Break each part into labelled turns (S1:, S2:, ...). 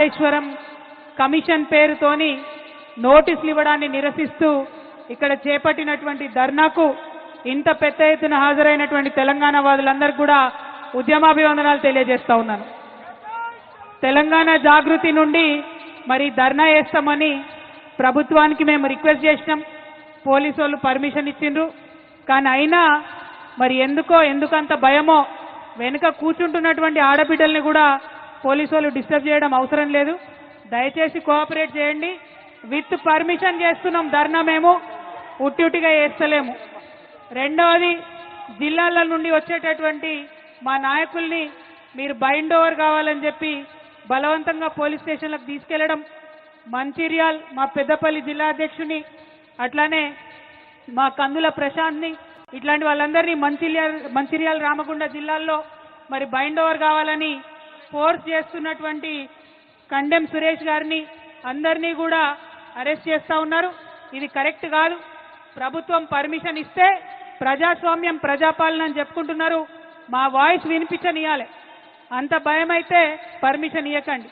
S1: Kaleshwaram commission పేరుతోని నోటీసులు ఇవ్వడాన్ని నిరసిస్తూ ఇక్కడ చేపట్టినటువంటి ధర్నాకు ఇంత పెద్ద ఎత్తున హాజరైనటువంటి తెలంగాణ వాదులందరికీ కూడా ఉద్యమాభివందనాలు తెలియజేస్తా ఉన్నాను. తెలంగాణ జాగృతి నుండి మరి ధర్నా చేస్తామని ప్రభుత్వానికి మేము రిక్వెస్ట్ చేసినాం. పోలీసు వాళ్ళు పర్మిషన్ ఇచ్చిండ్రు. కానీ అయినా మరి ఎందుకంత భయమో వెనుక కూర్చుంటున్నటువంటి ఆడబిడ్డల్ని కూడా పోలీసు వాళ్ళు డిస్టర్బ్ చేయడం అవసరం లేదు. దయచేసి కోఆపరేట్ చేయండి. విత్ పర్మిషన్ చేస్తున్నాం ధర్నా, మేము ఉట్టిగా చేస్తలేము. రెండవది, జిల్లాల నుండి వచ్చేటటువంటి మా నాయకుల్ని మీరు బైండ్ ఓవర్ కావాలని చెప్పి బలవంతంగా పోలీస్ స్టేషన్లకు తీసుకెళ్లడం, మంచిర్యాల్ మా పెద్దపల్లి జిల్లా అధ్యక్షుని అట్లానే మా కందుల ప్రశాంత్ని ఇట్లాంటి వాళ్ళందరినీ మంచిర్యాల్ రామగుండ జిల్లాల్లో మరి బైండ్ ఓవర్ కావాలని ఫోర్స్ చేస్తున్నటువంటి కండెం సురేష్ గారిని అందరినీ కూడా అరెస్ట్ చేస్తూ ఉన్నారు. ఇది కరెక్ట్ కాదు. ప్రభుత్వం పర్మిషన్ ఇస్తే ప్రజాస్వామ్యం ప్రజాపాలన అని చెప్పుకుంటున్నారు. మా వాయిస్ వినిపించనియాలి. అంత భయం అయితే పర్మిషన్ ఇవ్వకండి.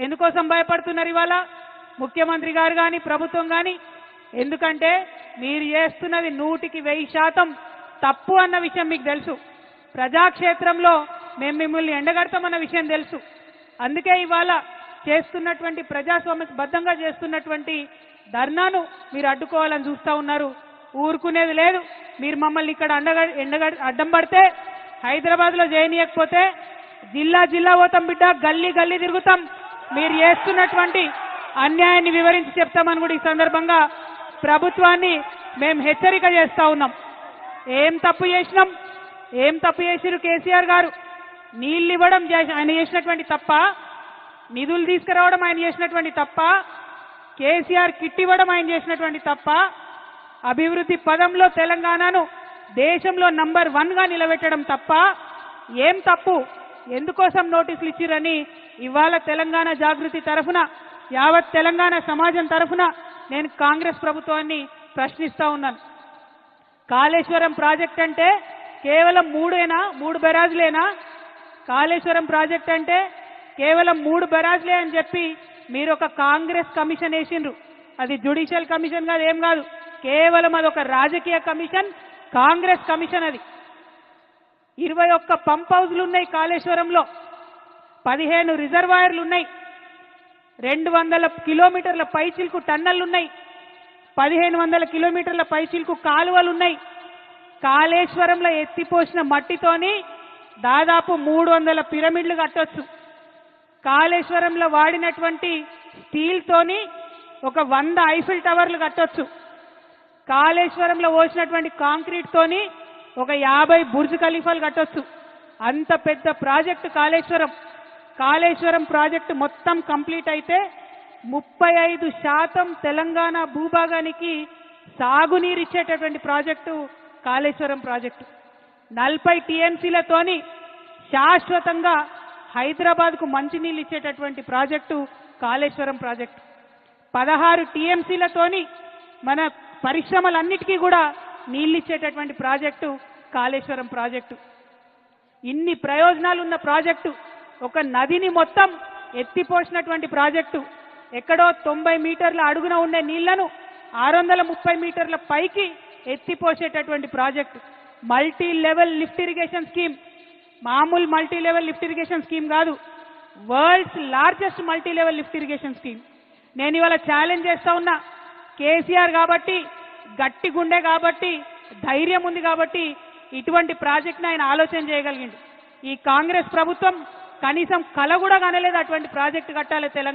S1: ఎందుకోసం భయపడుతున్నారు ఇవాళ ముఖ్యమంత్రి గారు కానీ ప్రభుత్వం కానీ? ఎందుకంటే మీరు చేస్తున్నది 100% తప్పు అన్న విషయం మీకు తెలుసు. ప్రజాక్షేత్రంలో మేము మిమ్మల్ని ఎండగడతామన్న విషయం తెలుసు. అందుకే ఇవాళ చేస్తున్నటువంటి ప్రజాస్వామ్యబద్ధంగా చేస్తున్నటువంటి ధర్నాను మీరు అడ్డుకోవాలని చూస్తూ ఉన్నారు. ఊరుకునేది లేదు. మీరు మమ్మల్ని ఇక్కడ అడ్డం పడితే, హైదరాబాద్లో చేయనీయకపోతే జిల్లా పోతాం బిడ్డ, గల్లీ తిరుగుతాం. మీరు చేస్తున్నటువంటి అన్యాయాన్ని వివరించి చెప్తామని కూడా ఈ సందర్భంగా ప్రభుత్వాన్ని మేము హెచ్చరిక చేస్తా ఉన్నాం. ఏం తప్పు చేసిరు కేసీఆర్ గారు? నీళ్ళు ఇవ్వడం ఆయన చేసినటువంటి తప్ప, నిధులు తీసుకురావడం ఆయన చేసినటువంటి తప్ప, కేసీఆర్ కిట్ ఇవ్వడం ఆయన చేసినటువంటి తప్ప, అభివృద్ధి పదంలో తెలంగాణను దేశంలో నంబర్ 1గా నిలబెట్టడం తప్ప ఏం తప్పు? ఎందుకోసం నోటీసులు ఇచ్చిరని ఇవాళ తెలంగాణ జాగృతి తరఫున, యావత్ తెలంగాణ సమాజం తరఫున నేను కాంగ్రెస్ ప్రభుత్వాన్ని ప్రశ్నిస్తా ఉన్నాను. కాళేశ్వరం ప్రాజెక్ట్ అంటే కేవలం 3 బెరాజులేనా? కాళేశ్వరం ప్రాజెక్ట్ అంటే కేవలం 3 బెరాజులే అని చెప్పి మీరు ఒక కాంగ్రెస్ కమిషన్ వేసిండ్రు. అది జ్యుడిషియల్ కమిషన్ కాదు, ఏం కాదు. కేవలం అదొక రాజకీయ కమిషన్, కాంగ్రెస్ కమిషన్. అది 21 పంప్ హౌజ్లు ఉన్నాయి కాళేశ్వరంలో, 15 రిజర్వాయర్లు ఉన్నాయి, 200 కిలోమీటర్ల పైచిల్కు టన్నెళ్లున్నాయి, 1500 కిలోమీటర్ల పైచిల్కు కాలువలున్నాయి. కాళేశ్వరంలో ఎత్తిపోసిన మట్టితోని దాదాపు 300 పిరమిడ్లు కట్టొచ్చు. కాళేశ్వరంలో వాడినటువంటి స్టీల్తోని ఒక 100 ఐఫిల్ టవర్లు కట్టొచ్చు. కాళేశ్వరంలో పోసినటువంటి కాంక్రీట్ తోని ఒక 50 బుర్జ్ ఖలీఫాలు కట్టొచ్చు. అంత పెద్ద ప్రాజెక్టు కాళేశ్వరం ప్రాజెక్టు మొత్తం కంప్లీట్ అయితే 35% తెలంగాణ భూభాగానికి సాగునీరు ఇచ్చేటటువంటి ప్రాజెక్టు కాళేశ్వరం ప్రాజెక్టు. 40 టీఎంసీలతోని శాశ్వతంగా హైదరాబాద్కు మంచినీళ్ళు ఇచ్చేటటువంటి ప్రాజెక్టు కాళేశ్వరం ప్రాజెక్టు. 16 టీఎంసీలతోని మన పరిశ్రమలన్నిటికీ కూడా నీళ్ళు ఇచ్చేటటువంటి ప్రాజెక్టు కాళేశ్వరం ప్రాజెక్టు. ఇన్ని ప్రయోజనాలు ఉన్న ప్రాజెక్టు, ఒక నదిని మొత్తం ఎత్తిపోసినటువంటి ప్రాజెక్టు, ఎక్కడో 90 మీటర్ల అడుగున ఉండే నీళ్లను 630 మీటర్ల పైకి ఎత్తిపోసేటటువంటి project. Multi level lift irrigation scheme, మామూలు multi level lift irrigation scheme కాదు, world's largest multi level lift irrigation scheme. నేను ఇవాళ ఛాలెంజ్ చేస్తా ఉన్నా. కేసీఆర్ కాబట్టి, గట్టి గుండె కాబట్టి, ధైర్యం ఉంది కాబట్టి ఇటువంటి ప్రాజెక్ట్ని ఆయన ఆలోచన చేయగలిగింది. ఈ కాంగ్రెస్ ప్రభుత్వం కనీసం కల కూడా కనలేదు అటువంటి ప్రాజెక్టు కట్టాలి తెలంగాణ.